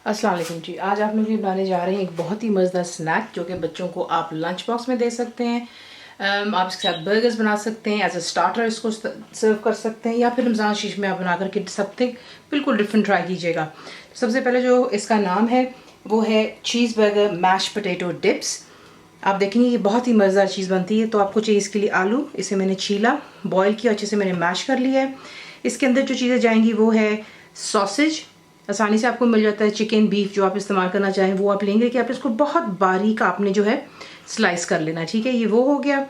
अस्सलाम वालेकुम जी। आज आप लोग ये बनाने जा रहे हैं एक बहुत ही मज़ेदार स्नैक जो कि बच्चों को आप लंच बॉक्स में दे सकते हैं। आप इसके साथ बर्गर्स बना सकते हैं, एज अ स्टार्टर इसको सर्व कर सकते हैं, या फिर रमज़ान शीश में आप बना करके समथिंग बिल्कुल डिफरेंट ट्राई कीजिएगा। तो सबसे पहले जो इसका नाम है वो है cheese burger mash potato dips. आप देखेंगे ये बहुत ही मज़ेदार चीज़ बनती है। तो आपको चाहिए इसके लिए आलू, इसे मैंने छीला, बॉयल किया, अच्छे से मैंने मैश कर लिया है। इसके अंदर जो चीज़ें जाएंगी वो है सॉसेज, आसानी से आपको मिल जाता है, चिकन, बीफ जो आप इस्तेमाल करना चाहें वो आप लेंगे कि आप इसको बहुत बारीक आपने जो है स्लाइस कर लेना, ठीक है। ये वो हो गया।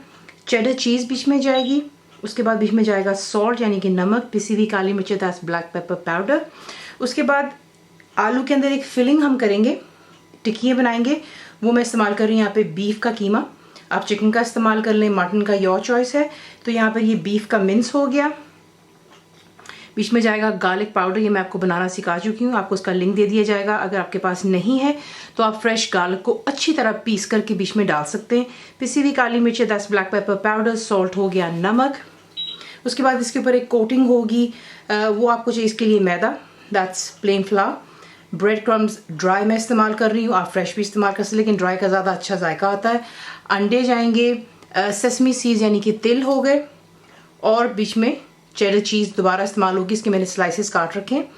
चेडर चीज़ बीच में जाएगी, उसके बाद बीच में जाएगा सॉल्ट यानी कि नमक, पिसी हुई काली मिर्च, दैट्स ब्लैक पेपर पाउडर। उसके बाद आलू के अंदर एक फिलिंग हम करेंगे, टिक्कियाँ बनाएंगे, वो मैं इस्तेमाल कर रही हूँ यहाँ पे बीफ का कीमा। आप चिकन का इस्तेमाल कर लें, मटन का, योर चॉइस है। तो यहाँ पर ये बीफ का मिन्स हो गया। बीच में जाएगा गार्लिक पाउडर, ये मैं आपको बनाना सिखा चुकी हूँ, आपको उसका लिंक दे दिया जाएगा। अगर आपके पास नहीं है तो आप फ्रेश गार्लिक को अच्छी तरह पीस करके बीच में डाल सकते हैं। पिसी हुई काली मिर्च, that's black pepper powder, salt हो गया, नमक। उसके बाद इसके ऊपर एक कोटिंग होगी, वो आपको चाहिए इसके लिए maida, that's plain flour. Bread crumbs dry मैं इस्तेमाल कर रही हूँ, आप फ्रेश भी इस्तेमाल कर सकते हैं, लेकिन ड्राई का ज़्यादा अच्छा जायका आता है। अंडे जाएंगे, सेसमी सीड्स यानी कि तिल हो गए, और बीच में चेडर चीज़ दोबारा इस्तेमाल होगी, इसके मैंने स्लाइसेस काट रखे हैं।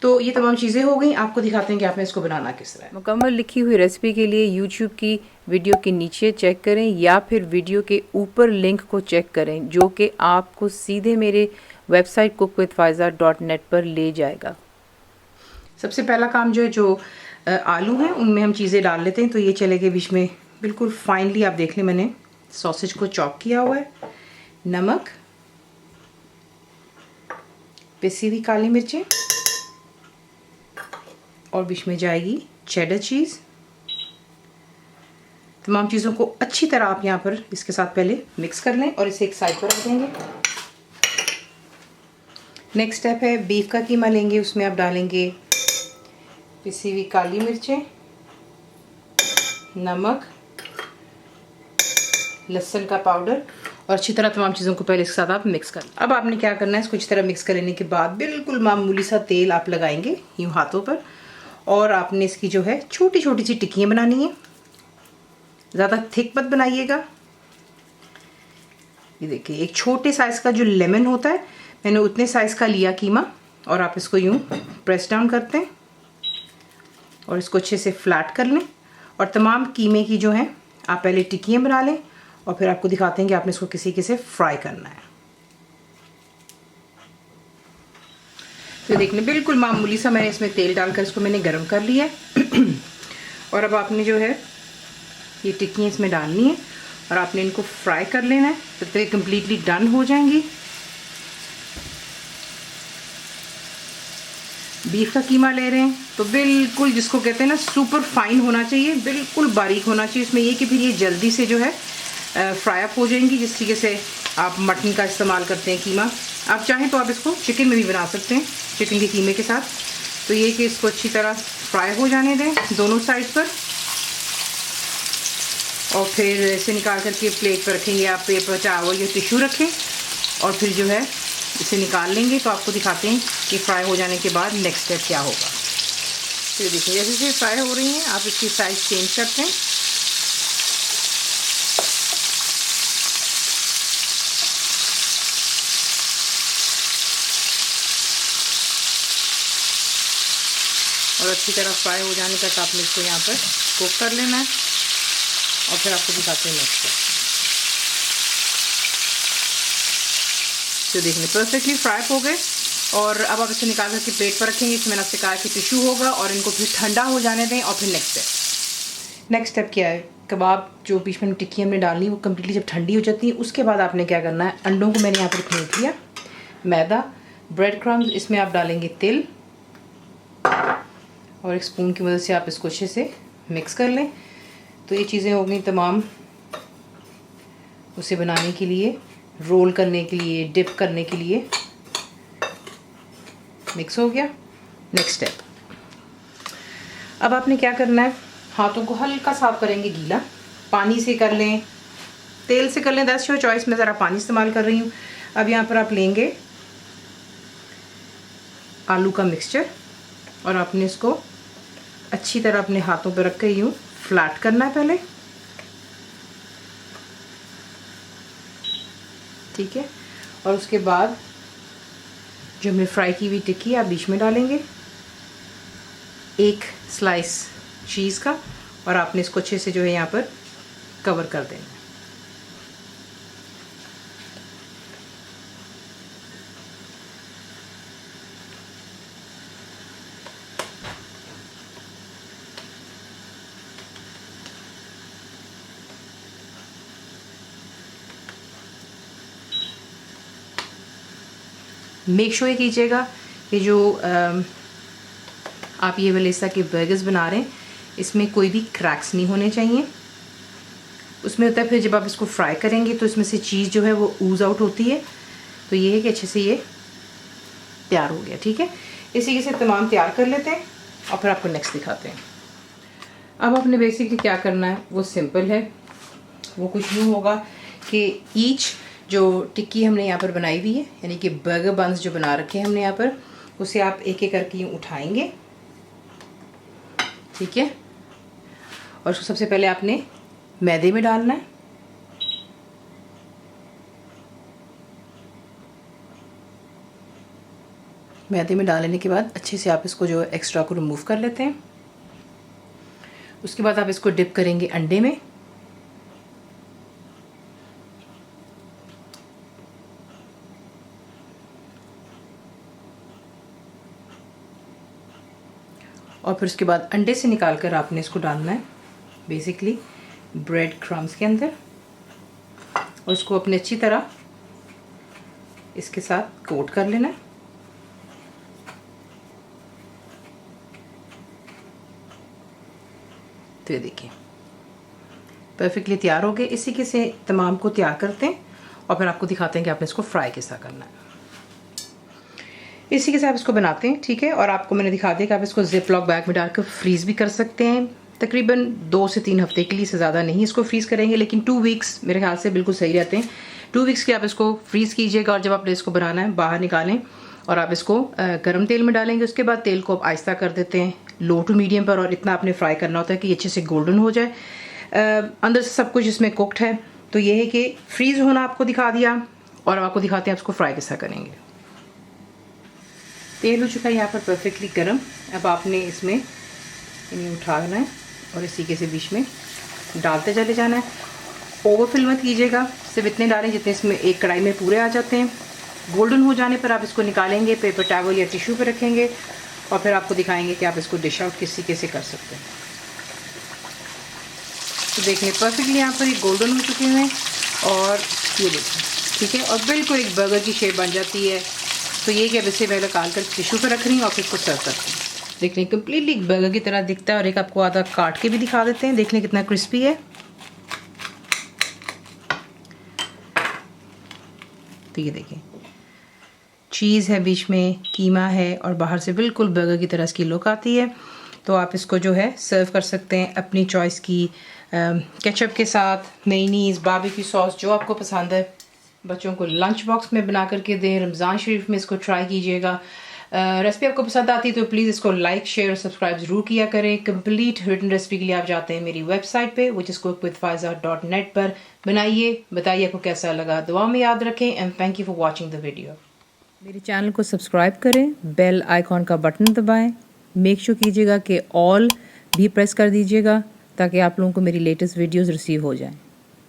तो ये तमाम चीज़ें हो गई। आपको दिखाते हैं कि आपने इसको बनाना किस तरह। मुकम्मल लिखी हुई रेसिपी के लिए यूट्यूब की वीडियो के नीचे चेक करें या फिर वीडियो के ऊपर लिंक को चेक करें, जो कि आपको सीधे मेरे वेबसाइट cookWithFaiza.net पर ले जाएगा। सबसे पहला काम जो है, जो आलू हैं उनमें हम चीज़ें डाल लेते हैं। तो ये चले गए बीच में बिल्कुल फाइनली, आप देख लें मैंने सॉसेज को चॉप किया हुआ है, नमक, पिसी हुई काली मिर्चें, और बीच में जाएगी चेडर चीज़। तमाम चीज़ों को अच्छी तरह आप यहाँ पर इसके साथ पहले मिक्स कर लें और इसे एक साइड पर रख देंगे। नेक्स्ट स्टेप है बीफ का कीमा लेंगे, उसमें आप डालेंगे पिसी हुई काली मिर्चें, नमक, लहसुन का पाउडर, और अच्छी तरह तमाम चीज़ों को पहले इसके साथ आप मिक्स कर। अब आपने क्या करना है, इसको अच्छी तरह मिक्स कर लेने के बाद बिल्कुल मामूली सा तेल आप लगाएंगे यूँ हाथों पर, और आपने इसकी जो है छोटी छोटी सी टिक्कियाँ बनानी है। ज़्यादा थिक मत बनाइएगा। ये देखिए एक छोटे साइज़ का जो लेमन होता है, मैंने उतने साइज़ का लिया कीमा, और आप इसको यूँ प्रेस डाउन करते हैं और इसको अच्छे से फ्लैट कर लें। और तमाम कीमे की जो है आप पहले टिक्कियाँ बना लें, और फिर आपको दिखाते हैं कि आपने इसको किसी से फ्राई करना है। तो देखने बिल्कुल मामूली सा मैंने इसमें तेल डालकर इसको मैंने गरम कर लिया है। और अब आपने जो है ये टिक्कियाँ इसमें डालनी है और आपने इनको फ्राई कर लेना है तब तक ये कम्प्लीटली डन हो जाएंगी। बीफ का कीमा ले रहे हैं तो बिल्कुल जिसको कहते हैं ना सुपर फाइन होना चाहिए, बिल्कुल बारीक होना चाहिए। इसमें ये कि फिर ये जल्दी से जो है फ्राई अप हो जाएंगी, जिस तरीके से आप मटन का इस्तेमाल करते हैं कीमा। आप चाहें तो आप इसको चिकन में भी बना सकते हैं, चिकन के कीमे के साथ। तो ये कि इसको अच्छी तरह फ्राई हो जाने दें दोनों साइड पर, और फिर इसे निकाल करके प्लेट पर रखेंगे। आप पेपर, चावल या टिश्यू रखें और फिर जो है इसे निकाल लेंगे। तो आपको दिखाते हैं कि फ्राई हो जाने के बाद नेक्स्ट स्टेप क्या होगा। तो देखिए जैसे जैसे फ्राई हो रही हैं आप इसकी साइज चेंज करते हैं। और अच्छी तरह फ्राई हो जाने तक आपने इसको यहाँ पर कुक कर लेना है, और फिर आपको दिखाते हैं नेक्स्ट स्टेप। तो देखने परफेक्टली फ्राई हो गए, और अब आप इसे निकाल करके प्लेट पर रखेंगे। इसमें मैंने आपसे कहा कि टिश्यू होगा, और इनको फिर ठंडा हो जाने दें। और फिर नेक्स्ट स्टेप क्या है, कबाब जो बीच में टिक्की हमने डालनी है वो कम्प्लीटली जब ठंडी हो जाती है उसके बाद आपने क्या करना है, अंडों को मैंने यहाँ पर फेंट लिया, मैदा, ब्रेड क्रम्स, इसमें आप डालेंगे तिल, और एक स्पून की मदद से आप इसको अच्छे से मिक्स कर लें। तो ये चीज़ें हो गई तमाम उसे बनाने के लिए, रोल करने के लिए, डिप करने के लिए। मिक्स हो गया। नेक्स्ट स्टेप, अब आपने क्या करना है, हाथों को हल्का साफ करेंगे, गीला पानी से कर लें, तेल से कर लें, दैट्स योर चॉइस। मैं ज़रा पानी इस्तेमाल कर रही हूँ। अब यहाँ पर आप लेंगे आलू का मिक्सचर और आपने इसको अच्छी तरह अपने हाथों पर रख कर यूँ फ्लैट करना है पहले, ठीक है। और उसके बाद जो हमने फ्राई की हुई टिक्की आप बीच में डालेंगे, एक स्लाइस चीज़ का, और आपने इसको अच्छे से जो है यहाँ पर कवर कर देना। मेक श्योर कीजिएगा कि जो आप ये वलेसा के बर्गर्स बना रहे हैं इसमें कोई भी क्रैक्स नहीं होने चाहिए। उसमें होता है फिर जब आप इसको फ्राई करेंगे तो इसमें से चीज़ जो है वो ऊज आउट होती है। तो ये है कि अच्छे से ये तैयार हो गया, ठीक है। इसी से तमाम तैयार कर लेते हैं और फिर आपको नेक्स्ट दिखाते हैं। अब आपने बेसिकली क्या करना है वो सिंपल है। वो कुछ यूँ होगा कि ईच जो टिक्की हमने यहाँ पर बनाई हुई है, यानी कि बर्गर बंस जो बना रखे हैं हमने यहाँ पर, उसे आप एक एक करके यूँ उठाएंगे, ठीक है। और उसको सबसे पहले आपने मैदे में डालना है। मैदे में डालने के बाद अच्छे से आप इसको जो एक्स्ट्रा को रिमूव कर लेते हैं। उसके बाद आप इसको डिप करेंगे अंडे में। और फिर उसके बाद अंडे से निकाल कर आपने इसको डालना है बेसिकली ब्रेड क्रम्स के अंदर, और इसको अपने अच्छी तरह इसके साथ कोट कर लेना है। तो ये देखिए परफेक्टली तैयार हो गए। इसी के से तमाम को तैयार करते हैं और फिर आपको दिखाते हैं कि आपने इसको फ्राई कैसा करना है। इसी के साथ आप इसको बनाते हैं, ठीक है। और आपको मैंने दिखा दिया कि आप इसको जिप लॉक बैग में डालकर फ्रीज़ भी कर सकते हैं। तकरीबन 2 से 3 हफ्ते के लिए, से ज़्यादा नहीं इसको फ्रीज़ करेंगे, लेकिन 2 वीक्स मेरे ख्याल से बिल्कुल सही रहते हैं। 2 वीक्स के आप इसको फ्रीज़ कीजिएगा और जब आपने इसको बनाना है बाहर निकालें और आप इसको गर्म तेल में डालेंगे। उसके बाद तेल को आप आहिस्ता कर देते हैं लो टू मीडियम पर, और इतना आपने फ्राई करना होता है कि ये अच्छे से गोल्डन हो जाए। अंदर से सब कुछ इसमें कुकड है। तो ये है कि फ्रीज़ होना आपको दिखा दिया, और आपको दिखाते हैं आप इसको फ्राई कैसा करेंगे। तेल हो चुका है यहाँ पर परफेक्टली गर्म। अब आपने इसमें इन्हें उठाना है और इसी के से बीच में डालते चले जाना है। ओवरफिल मत कीजिएगा, सिर्फ इतने डालें जितने इसमें एक कढ़ाई में पूरे आ जाते हैं। गोल्डन हो जाने पर आप इसको निकालेंगे, पेपर टॉवल या टिश्यू पे रखेंगे और फिर आपको दिखाएंगे कि आप इसको डिश आउट किस तरीके से कर सकते हैं। तो देखिए परफेक्टली यहाँ पर ये गोल्डन हो चुके हैं और ये देखिए, ठीक है। और बिल्कुल एक बर्गर की शेप बन जाती है। तो ये कि अब इसे मैं निकाल कर टिश्यू पे रख रही हूँ और फिर इसको सर्व करती हूँ। देख लें कम्प्लीटली एक बर्गर की तरह दिखता है। और एक आपको आधा काट के भी दिखा देते हैं, देख लें कितना क्रिस्पी है। तो ये देखें चीज़ है, बीच में कीमा है और बाहर से बिल्कुल बर्गर की तरह इसकी लुक आती है। तो आप इसको जो है सर्व कर सकते हैं अपनी चॉइस की केचप के साथ, मेयोनीज़, बारबेक्यू सॉस, जो आपको पसंद है। बच्चों को लंच बॉक्स में बना करके दें। रमज़ान शरीफ में इसको ट्राई कीजिएगा। रेसिपी आपको पसंद आती है तो प्लीज़ इसको लाइक, शेयर और सब्सक्राइब ज़रूर किया करें। कंप्लीट रिटन रेसिपी के लिए आप जाते हैं मेरी वेबसाइट पे which_cook_with_faiza.net पर। बनाइए, बताइए आपको कैसा लगा। दुआ में याद रखें and thank you for watching the video. मेरे चैनल को सब्सक्राइब करें, बेल आइकॉन का बटन दबाएं। मेक श्योर कीजिएगा कि ऑल भी प्रेस कर दीजिएगा ताकि आप लोगों को मेरी लेटेस्ट वीडियोस रिसीव हो जाएं।